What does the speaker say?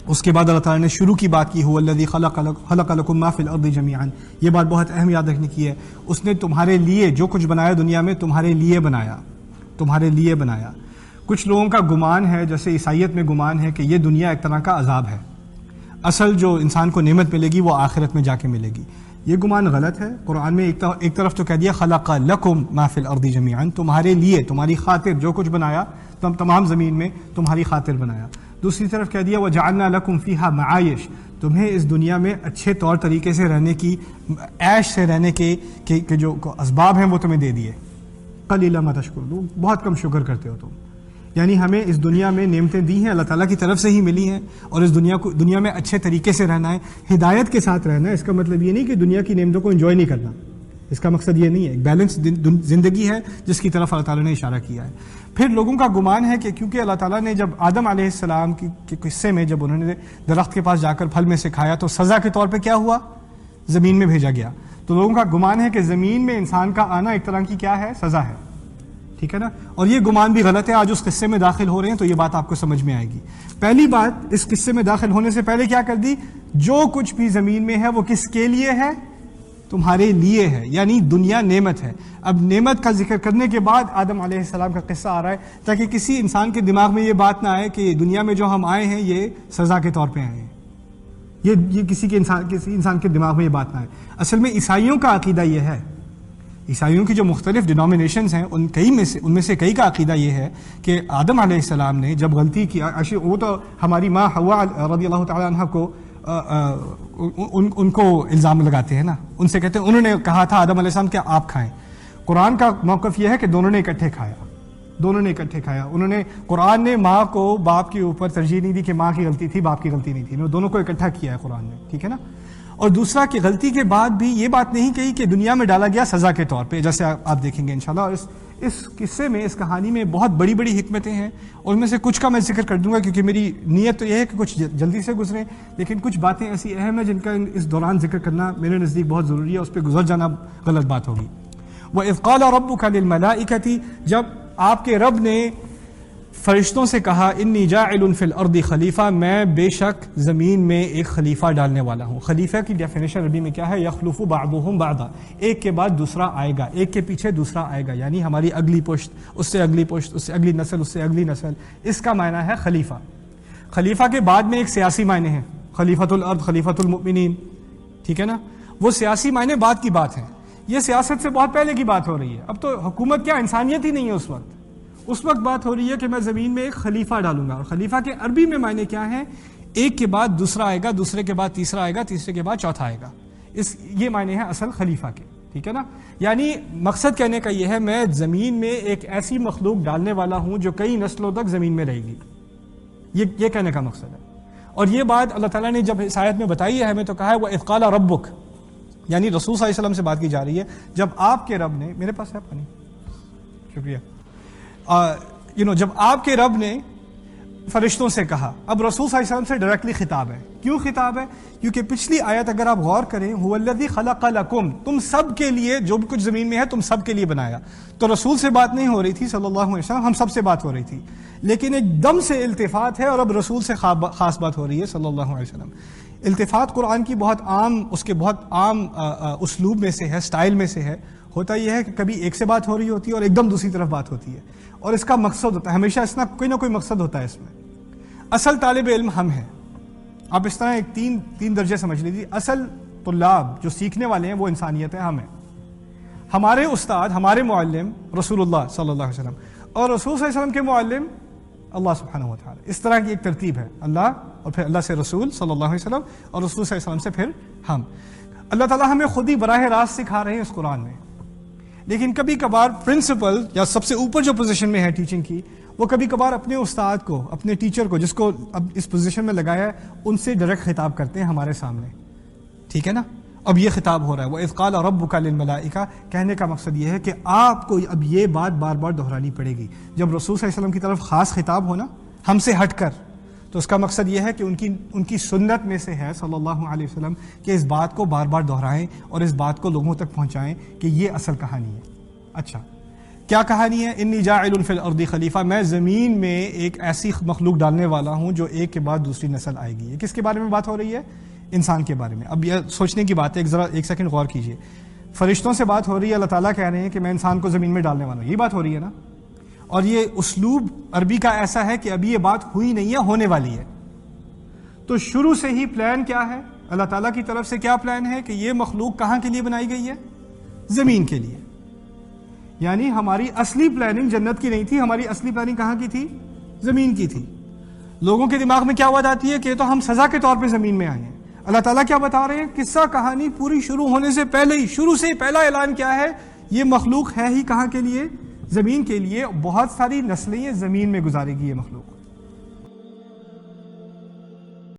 اس کے بعد اللہ تعالیٰ نے شروع کی بات کی هو الذی خلق لکم ما فی الارض جمیعا. یہ بات بہت اہم یاد رکھنے کی ہے. اس نے تمہارے لیے جو کچھ بنایا دنیا میں تمہارے لیے بنایا، تمہارے لیے بنایا. کچھ لوگوں کا گمان ہے، جیسے عیسائیت میں گمان ہے کہ یہ دنیا ایک طرح کا عذاب ہے، اصل جو انسان کو نعمت ملے گی وہ آخرت میں جا کے ملے گی. یہ گمان غلط ہے. قرآن میں ایک طرف تو کہہ دیا خلق لکم ما فی الارض جمیعا، تمہارے لیے، تمہاری خاطر جو کچھ بنایا تمام زمین میں تمہاری خاطر بنایا. دوسری طرف کہہ دیا وجعلنا لکم فیہا معایش، تمہیں اس دنیا میں اچھے طور طریقے سے رہنے کی، عیش سے رہنے کے جو اسباب ہیں وہ تمہیں دے دیے. قلیلا ما تشکرون، بہت کم شکر کرتے ہو تم. یعنی ہمیں اس دنیا میں نعمتیں دی ہیں، اللہ تعالیٰ کی طرف سے ہی ملی ہیں، اور اس دنیا میں اچھے طریقے سے رہنا ہے، ہدایت کے ساتھ رہنا ہے. اس کا مطلب یہ نہیں کہ دنیا کی نعمتوں کو انجوائے نہیں کرنا، اس کا مقصد یہ نہیں ہے. ایک بیلنس زندگی ہے جس کی طرف اللہ تعالیٰ نے اشارہ کیا ہے. پھر لوگوں کا گمان ہے کہ کیونکہ اللہ تعالیٰ نے جب آدم علیہ السلام کے قصے میں جب انہوں نے درخت کے پاس جا کر پھل میں سے کھایا تو سزا کے طور پہ کیا ہوا؟ زمین میں بھیجا گیا. تو لوگوں کا گمان ہے کہ زمین میں انسان کا آنا ایک طرح کی کیا ہے؟ سزا ہے. ٹھیک ہے نا؟ اور یہ گمان بھی غلط ہے. آج اس قصے میں داخل ہو رہے ہیں تو یہ بات آپ کو سمجھ میں آئے گی. پہلی بات، اس قصے میں داخل ہونے سے پہلے کیا کر دی؟ جو کچھ بھی زمین میں ہے وہ کس کے لیے ہے؟ تمہارے لیے ہے. یعنی دنیا نعمت ہے. اب نعمت کا ذکر کرنے کے بعد آدم علیہ السلام کا قصہ آ رہا ہے تاکہ کسی انسان کے دماغ میں یہ بات نہ آئے کہ دنیا میں جو ہم آئے ہیں یہ سزا کے طور پہ آئے ہیں. یہ کسی انسان کے دماغ میں یہ بات نہ آئے. اصل میں عیسائیوں کا عقیدہ یہ ہے، عیسائیوں کی جو مختلف ڈینومینیشنز ہیں ان میں سے کئی کا عقیدہ یہ ہے کہ آدم علیہ السلام نے جب غلطی کی، وہ تو ہماری ماں حوا رضی اللہ تعالیٰ عنہ کو ان کو الزام لگاتے ہیں نا، ان سے کہتے ہیں انہوں نے کہا تھا آدم علیہ السلام کہ آپ کھائیں. قرآن کا موقف یہ ہے کہ دونوں نے اکٹھے کھایا، دونوں نے اکٹھے کھایا. قرآن نے ماں کو باپ کے اوپر ترجیح نہیں دی کہ ماں کی غلطی تھی باپ کی غلطی نہیں تھی، دونوں کو اکٹھا کیا ہے قرآن نے. ٹھیک ہے نا؟ اور دوسرا کہ غلطی کے بعد بھی یہ بات نہیں کہی کہ دنیا میں ڈالا گیا سزا کے طور پہ، جیسے آپ دیکھیں گے انشاءاللہ. اور اس قصے میں، اس کہانی میں بہت بڑی بڑی حکمتیں ہیں، اور ان میں سے کچھ کا میں ذکر کر دوں گا کیونکہ میری نیت تو یہ ہے کہ کچھ جلدی سے گزریں، لیکن کچھ باتیں ایسی اہم ہیں جن کا اس دوران ذکر کرنا میرے نزدیک بہت ضروری ہے. اس پہ گزر جانا غلط بات ہوگی. وَإِذْ قَالَ رَبُّكَ لِلْمَلَائِكَةِ، جب آپ کے رب نے فرشتوں سے کہا انی جاعل فی الارض خلیفہ، میں بے شک زمین میں ایک خلیفہ ڈالنے والا ہوں. خلیفہ کی ڈیفینیشن عربی میں کیا ہے؟ یخلف بعضهم بعضا، ایک کے بعد دوسرا آئے گا، ایک کے پیچھے دوسرا آئے گا. یعنی ہماری اگلی پشت، اس سے اگلی پشت، اس سے اگلی نسل، اس سے اگلی نسل. اس کا معنی ہے خلیفہ. خلیفہ کے بعد میں ایک سیاسی معنی ہے، خلیفۃ الارض، خلیفۃ المؤمنین. ٹھیک ہے نا؟ وہ سیاسی معنی بعد کی بات ہے، یہ سیاست سے بہت پہلے کی بات ہو رہی ہے. اب تو حکومت کیا انسانیت ہی نہیں ہے اس وقت بات ہو رہی ہے کہ میں زمین میں ایک خلیفہ ڈالوں گا. اور خلیفہ کے عربی میں معنی کیا ہے؟ ایک کے بعد دوسرا آئے گا، دوسرے کے بعد تیسرا آئے گا، تیسرے کے بعد چوتھا آئے گا. یہ معنی ہے اصل خلیفہ کے. ٹھیک ہے نا؟ یعنی مقصد کہنے کا یہ ہے میں زمین میں ایک ایسی مخلوق ڈالنے والا ہوں جو کئی نسلوں تک زمین میں رہے گی. یہ کہنے کا مقصد ہے. اور یہ بات اللہ تعالیٰ نے جب اس آیت میں بتائی ہے ہمیں تو کہا ہے وَإِذْ قَالَ رَبُّكَ، یعنی رسول صلی اللہ علیہ وسلم سے بات کی جا رہی ہے. جب آپ کے رب نے، میرے پاس ہے پانی، شکریہ، جب آپ کے رب نے فرشتوں سے کہا. اب رسول صلی اللہ علیہ وسلم سے ڈائریکٹلی خطاب ہے. کیوں خطاب ہے؟ کیونکہ پچھلی آیت اگر آپ غور کریں هو الذی خلق لکم، تم سب کے لیے جو بھی کچھ زمین میں ہے تم سب کے لیے بنایا. تو رسول سے بات نہیں ہو رہی تھی صلی اللہ علیہ وسلم، ہم سب سے بات ہو رہی تھی. لیکن ایک دم سے التفات ہے اور اب رسول سے خاص بات ہو رہی ہے صلی اللہ علیہ وسلم. التفات قرآن کی بہت عام، اس کے بہت عام اسلوب میں سے ہے، سٹائل میں سے ہے. ہوتا یہ ہے کہ کبھی ایک سے بات ہو رہی ہوتی ہے اور ایک دم دوسری طرف بات ہوتی ہے، اور اس کا مقصد ہوتا ہے ہمیشہ، اس میں کوئی نہ کوئی مقصد ہوتا ہے. اس میں اصل طالب علم ہم ہیں. آپ اس طرح ایک تین درجے سمجھ لیجیے. اصل طلاب جو سیکھنے والے ہیں وہ انسانیت ہے، ہم ہیں. ہمارے استاد، ہمارے معلم رسول اللہ صلی اللہ علیہ وسلم، اور رسول صلی اللہ علیہ وسلم کے معلم اللہ سبحانہ و تعالی. اس طرح کی ایک ترتیب ہے، اللہ اور پھر اللہ سے رسول صلی اللہ علیہ وسلم، اور رسول صلی اللہ علیہ وسلم سے پھر ہم. اللہ تعالیٰ ہمیں خود ہی براہ راست سکھا رہے ہیں اس قرآن میں. لیکن کبھی کبھار پرنسپل یا سب سے اوپر جو پوزیشن میں ہے ٹیچنگ کی، وہ کبھی کبھار اپنے استاد کو، اپنے ٹیچر کو جس کو اب اس پوزیشن میں لگایا ہے، ان سے ڈائریکٹ خطاب کرتے ہیں ہمارے سامنے. ٹھیک ہے نا؟ اب یہ خطاب ہو رہا ہے وَإِذْ قَالَ رَبُّكَ لِلْمَلَائِكَةِ، کہنے کا مقصد یہ ہے کہ آپ کو اب یہ بات بار بار دہرانی پڑے گی. جب رسول صلی اللہ علیہ وسلم کی طرف خاص خطاب ہونا ہم سے ہٹ کر، تو اس کا مقصد یہ ہے کہ ان کی سنت میں سے ہے صلی اللہ علیہ وسلم کہ اس بات کو بار بار دہرائیں اور اس بات کو لوگوں تک پہنچائیں کہ یہ اصل کہانی ہے. اچھا، کیا کہانی ہے؟ انی جاعل فی الارض خلیفہ، میں زمین میں ایک ایسی مخلوق ڈالنے والا ہوں جو ایک کے بعد دوسری نسل آئے گی. یہ کس کے بارے میں بات ہو رہی ہے؟ انسان کے بارے میں. اب یہ سوچنے کی بات ہے، ذرا ایک سیکنڈ غور کیجئے. فرشتوں سے بات ہو رہی ہے، اللہ تعالیٰ کہہ رہے ہیں کہ میں انسان کو زمین میں ڈالنے والا ہوں، یہی بات ہو رہی ہے نا. اور یہ اسلوب عربی کا ایسا ہے کہ ابھی یہ بات ہوئی نہیں ہے، ہونے والی ہے. تو شروع سے ہی پلان کیا ہے؟ اللہ تعالیٰ کی طرف سے کیا پلان ہے کہ یہ مخلوق کہاں کے لیے بنائی گئی ہے؟ زمین کے لیے. یعنی ہماری اصلی پلاننگ جنت کی نہیں تھی، ہماری اصلی پلاننگ کہاں کی تھی؟ زمین کی تھی. لوگوں کے دماغ میں کیا بات آتی ہے کہ یہ تو ہم سزا کے طور پہ زمین میں آئے ہیں. اللہ تعالیٰ کیا بتا رہے ہیں؟ قصہ کہانی پوری شروع ہونے سے پہلے ہی، شروع سے پہلا اعلان کیا ہے؟ یہ مخلوق ہے ہی کہاں کے لیے؟ زمین کے لیے. بہت ساری نسلیں یہ زمین میں گزارے گی یہ مخلوق.